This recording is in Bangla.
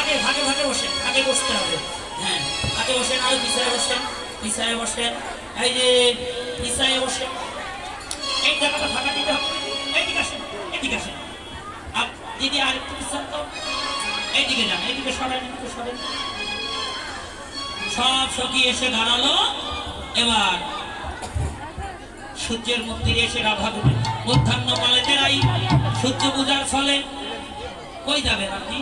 ভাগে ভাগে ভাগে বসেন, ভাগে বসতে হবে। হ্যাঁ, ভাগে বসেন, আর পিছায় বসেন, পিছায় বসেন, এই যে পিছায় বসেন। এই জায়গাটা ফাঁকা দিতে হবে। এইদিকে আসেন, এদিকে আসেন। দিদি আর একটু পিছান তো, এইদিকে যান, এইদিকে সরেন, এদিকে সরেন। সব সখী এসে দাঁড়ালো। এবার সূর্যের মন্দিরে এসে রাধা গুরু মধ্যাহ্ন কালে তেরাই সূর্য পূজার ফলে কই যাবেন আপনি?